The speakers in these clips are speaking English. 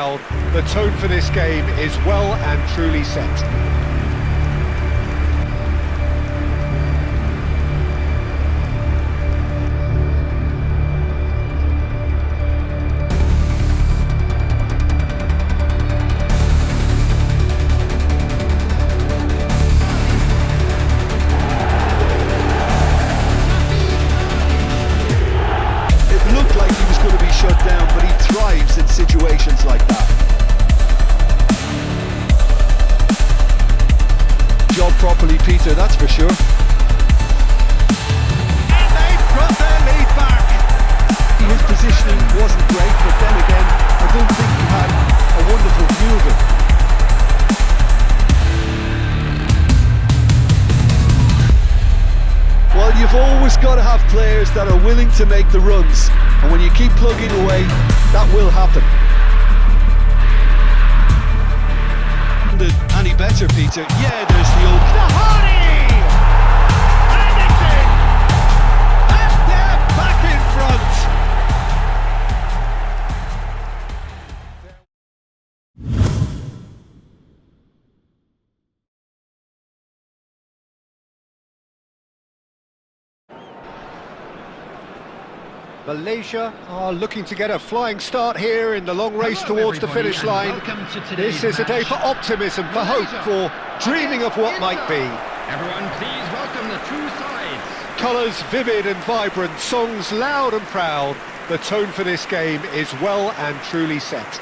The tone for this game is well and truly set. It looked like he was going to be shut down, but he thrives in situations like that. Job properly, Peter, that's for sure. And they've got their lead back. His positioning wasn't great, but then again, I don't think he had a wonderful view of it. Well, you've always got to have players that are willing to make the runs, and when you keep plugging away, that will happen. Any better, Peter? Yeah, there's the old... Tahani! And it's in! And they're back in front! Malaysia are looking to get a flying start here in the long race towards the finish line. This is a day for optimism, for hope, for dreaming of what might be. Everyone, please welcome the two sides. Colours vivid and vibrant, songs loud and proud. The tone for this game is well and truly set.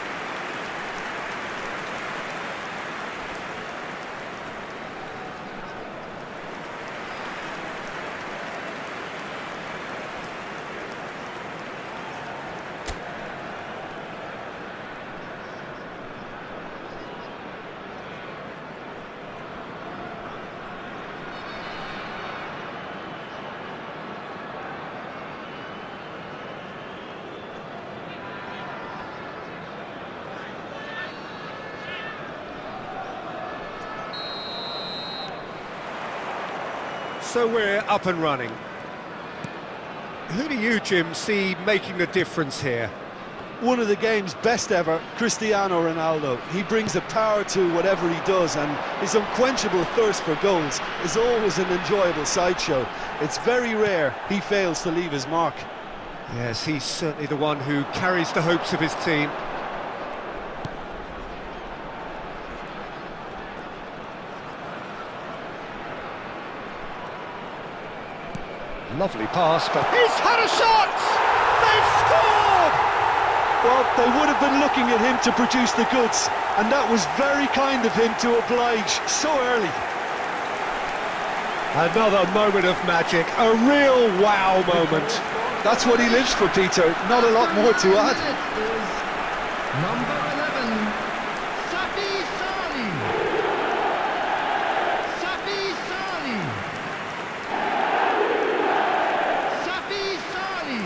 So we're up and running. Who do you, Jim, see making the difference here? One of the game's best ever, Cristiano Ronaldo. He brings a power to whatever he does, and his unquenchable thirst for goals is always an enjoyable sideshow. It's very rare he fails to leave his mark. Yes, he's certainly the one who carries the hopes of his team. Lovely pass, but he's had a shot! They've scored! Well, they would have been looking at him to produce the goods, and that was very kind of him to oblige so early. Another moment of magic, a real wow moment. That's what he lives for, Peter. Not a lot more to add. Number 11, Safi Sali. Safi Sali. Safi Sali.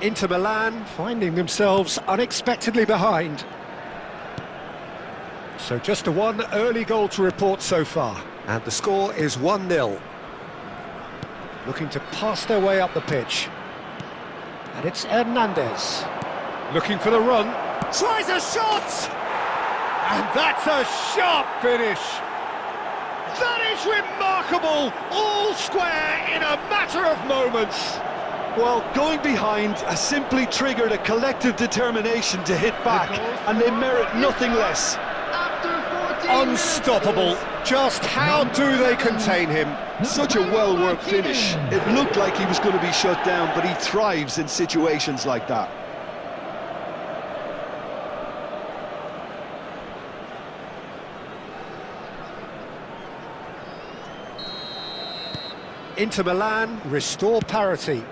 Inter Milan finding themselves unexpectedly behind. So just a one early goal to report so far, and the score is 1-0. Looking to pass their way up the pitch. And it's Hernandez. Looking for the run. Tries a shot! And that's a sharp finish! That is remarkable! All square in a matter of moments! Well, going behind has simply triggered a collective determination to hit back, and they merit nothing less. Unstoppable. Just how do they contain him? Such a well-worked finish. It looked like he was going to be shut down, but he thrives in situations like that. Inter Milan restore parity.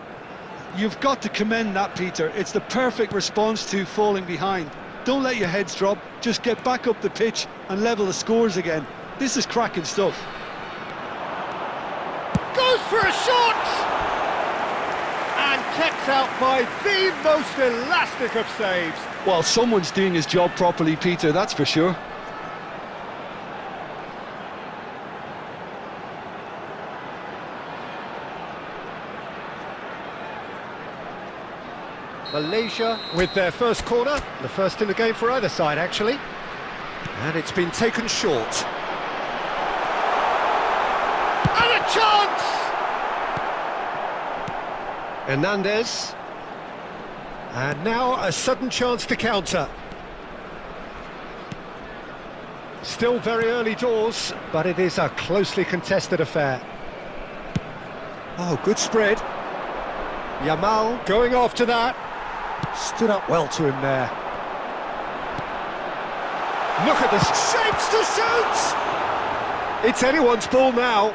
You've got to commend that, Peter. It's the perfect response to falling behind. Don't let your heads drop, just get back up the pitch and level the scores again. This is cracking stuff. Goes for a shot! And kept out by the most elastic of saves. Well, someone's doing his job properly, Peter, that's for sure. Malaysia with their first corner, the first in the game for either side actually. And it's been taken short. And a chance! Hernandez. And now a sudden chance to counter. Still very early doors, but it is a closely contested affair. Oh, good spread. Yamal going after that. Stood up well to him there. Look at this, shapes to shoot! It's anyone's ball now.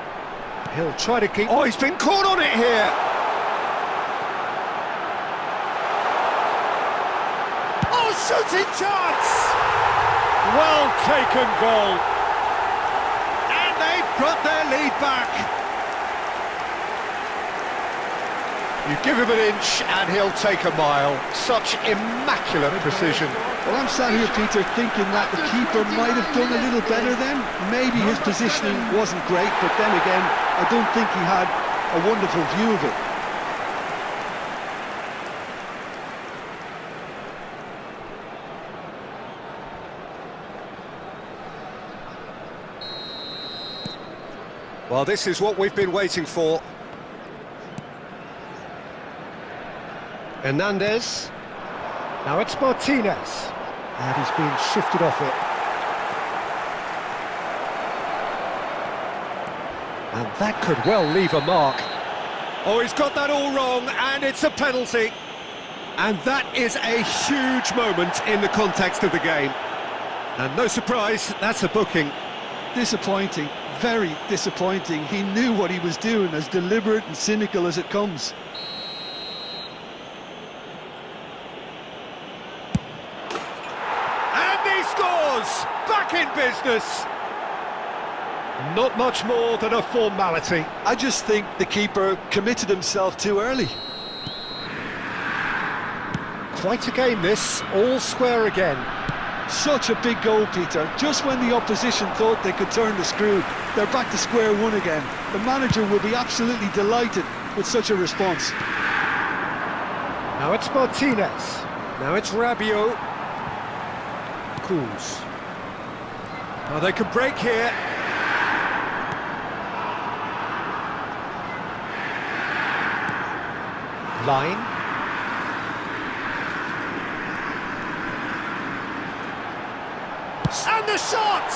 He'll try to keep... Oh, he's been caught on it here! Oh, shooting chance! Well taken goal. And they've got their lead back. You give him an inch and he'll take a mile. Such immaculate precision. Well, I'm sat here, Peter, thinking that the keeper might have done a little better then. Maybe his positioning wasn't great, but then again, I don't think he had a wonderful view of it. Well, this is what we've been waiting for. Hernandez. Now it's Martinez. And he's been shifted off it. And that could well leave a mark. Oh, he's got that all wrong, and it's a penalty. And that is a huge moment in the context of the game. And no surprise, that's a booking. Disappointing, very disappointing. He knew what he was doing, as deliberate and cynical as it comes. Back in business. Not much more than a formality. I just think the keeper committed himself too early. Quite a game this, all square again. Such a big goal, Peter. Just when the opposition thought they could turn the screw, they're back to square one again. The manager will be absolutely delighted with such a response. Now it's Martinez. Now it's Rabiot. Cools. Now they can break here. Line. And the shot!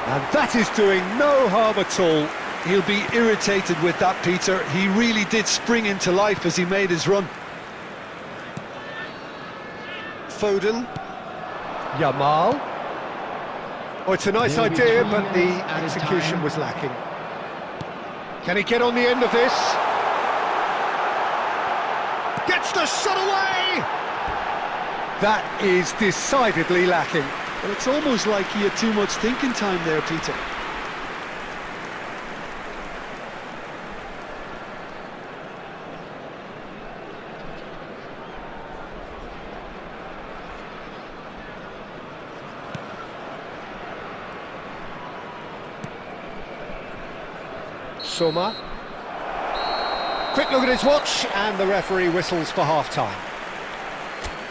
And that is doing no harm at all. He'll be irritated with that, Peter. He really did spring into life as he made his run. Foden. Yamal. Oh, it's a nice idea, but the execution was lacking. Can he get on the end of this? Gets the shot away! That is decidedly lacking. Well, it's almost like he had too much thinking time there, Peter. Soma. Quick look at his watch, and the referee whistles for half-time.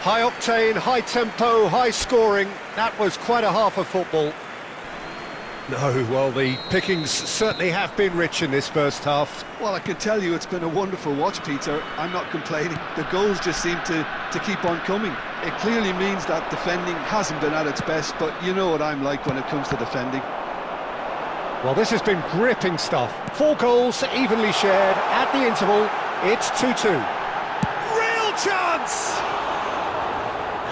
High octane, high tempo, high scoring. That was quite a half of football. No, well, the pickings certainly have been rich in this first half. Well, I can tell you it's been a wonderful watch, Peter. I'm not complaining. The goals just seem to keep on coming. It clearly means that defending hasn't been at its best, but you know what I'm like when it comes to defending. Well, this has been gripping stuff. 4 goals evenly shared. At the interval, it's 2-2. Real chance!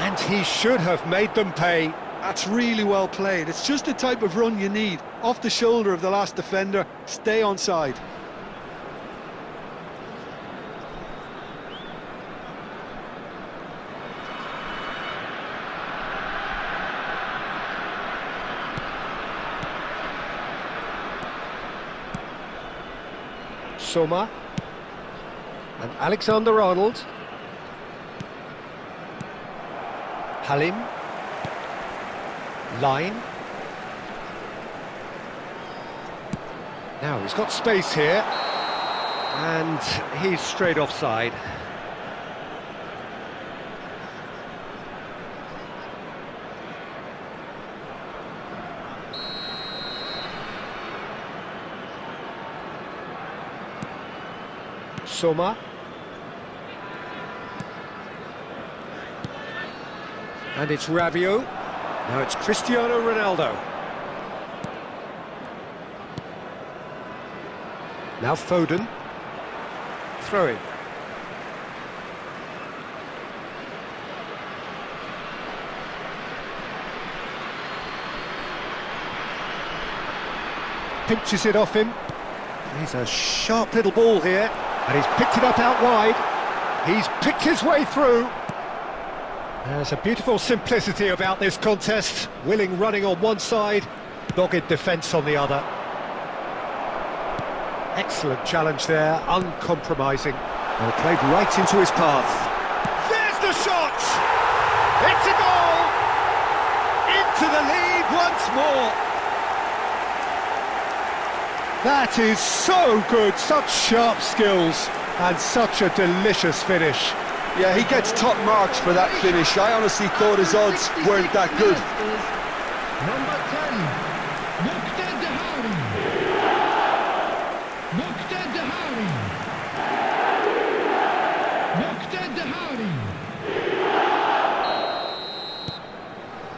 And he should have made them pay. That's really well played. It's just the type of run you need. Off the shoulder of the last defender, stay onside. Soma. And Alexander-Arnold. Halim. Line. Now he's got space here. And he's straight offside. Soma. And it's Rabiot. Now it's Cristiano Ronaldo. Now Foden. Throw in. Pinches it off him. He's a sharp little ball here, and he's picked it up out wide. He's picked his way through. There's a beautiful simplicity about this contest. Willing running on one side, dogged defence on the other. Excellent challenge there, uncompromising. Well, played right into his path. There's the shot! It's a goal! Into the lead once more. That is so good, such sharp skills and such a delicious finish. Yeah, he gets top marks for that finish. I honestly thought his odds weren't that good. Number 10, Muqtada Dahari. Muqtada Dahari. Muqtada Dahari.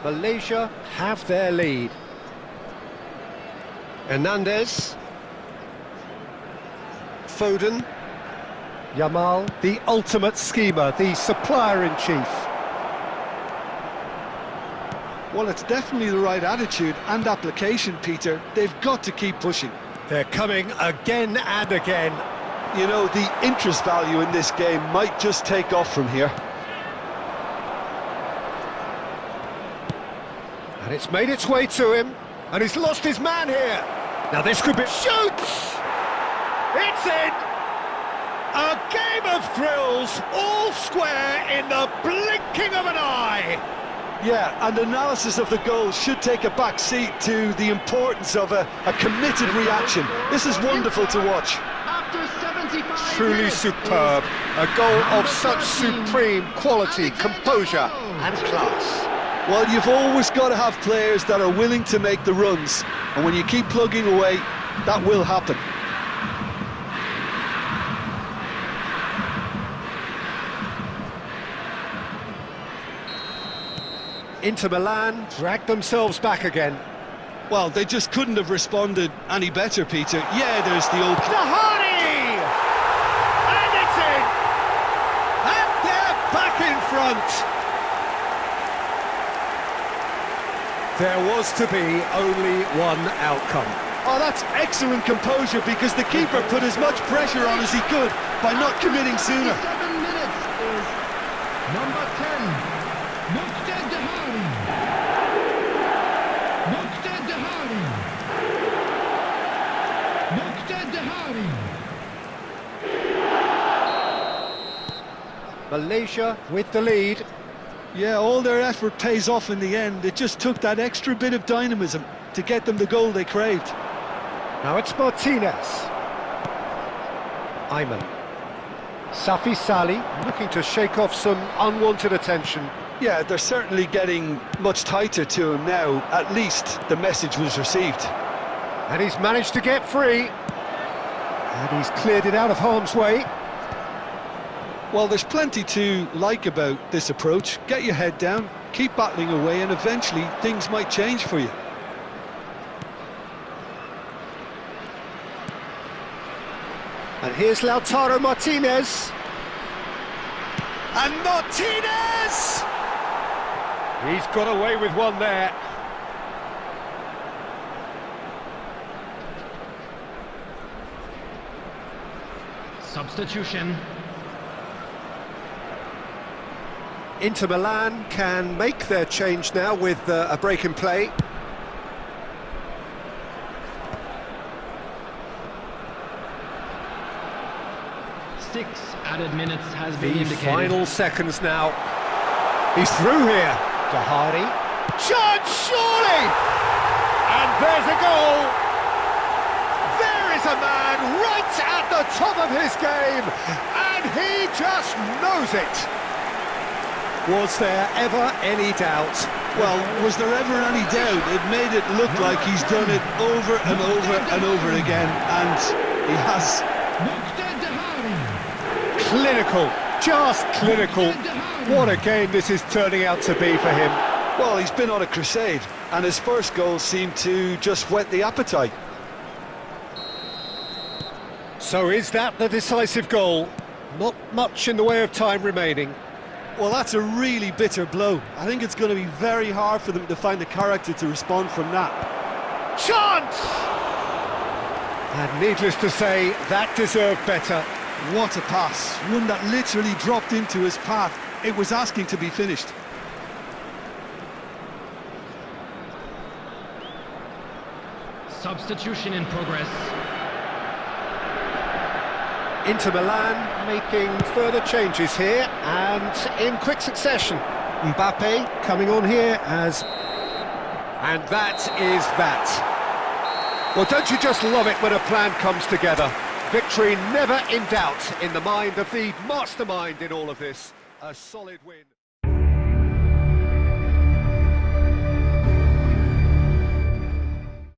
Malaysia have their lead. Hernandez. Foden. Yamal, the ultimate schemer, the supplier-in-chief. Well, it's definitely the right attitude and application, Peter. They've got to keep pushing. They're coming again and again. You know, the interest value in this game might just take off from here. And it's made its way to him, and he's lost his man here. Now this could be... Shoots! It's in! A game of thrills, all square in the blinking of an eye. Yeah, and analysis of the goal should take a back seat to the importance of a committed reaction. This is wonderful to watch. After 75 Truly minutes superb. A goal of such supreme quality, composure and class. Well, you've always got to have players that are willing to make the runs, and when you keep plugging away, that will happen. Inter Milan dragged themselves back again. Well, they just couldn't have responded any better, Peter. Yeah, there's the old... Dahari! And it's in! And they're back in front! There was to be only one outcome. Oh, that's excellent composure, because the keeper put as much pressure on as he could by not committing sooner. 7 minutes is number 10, Muqtada Dahari. Muqtada Dahari. Muqtada Dahari. Malaysia with the lead. Yeah, all their effort pays off in the end. It just took that extra bit of dynamism to get them the goal they craved. Now it's Martinez. Ayman. Safi Salih looking to shake off some unwanted attention. Yeah, they're certainly getting much tighter to him now. At least the message was received. And he's managed to get free. And he's cleared it out of harm's way. Well, there's plenty to like about this approach. Get your head down, keep battling away, and eventually things might change for you. And here's Lautaro Martinez. And Martinez! He's got away with one there. Substitution. Inter Milan can make their change now with a break in play. Six added minutes has been The indicated. final seconds now. He's through here. Dahari. Chance, surely! And there's a goal! There is a man right at the top of his game, and he just knows it. Was there ever any doubt? Well, was there ever any doubt? It made it look like he's done it over and over and over again, and he has. Muqtada Dahari. Clinical, just clinical. What a game this is turning out to be for him. Well, he's been on a crusade, and his first goal seemed to just whet the appetite. So is that the decisive goal? Not much in the way of time remaining. Well, that's a really bitter blow. I think it's going to be very hard for them to find the character to respond from that. Chance! And needless to say, that deserved better. What a pass, one that literally dropped into his path. It was asking to be finished. Substitution in progress. Inter Milan making further changes here, and in quick succession. Mbappe coming on here as... And that is that. Well, don't you just love it when a plan comes together? Victory never in doubt in the mind of the mastermind in all of this. A solid win.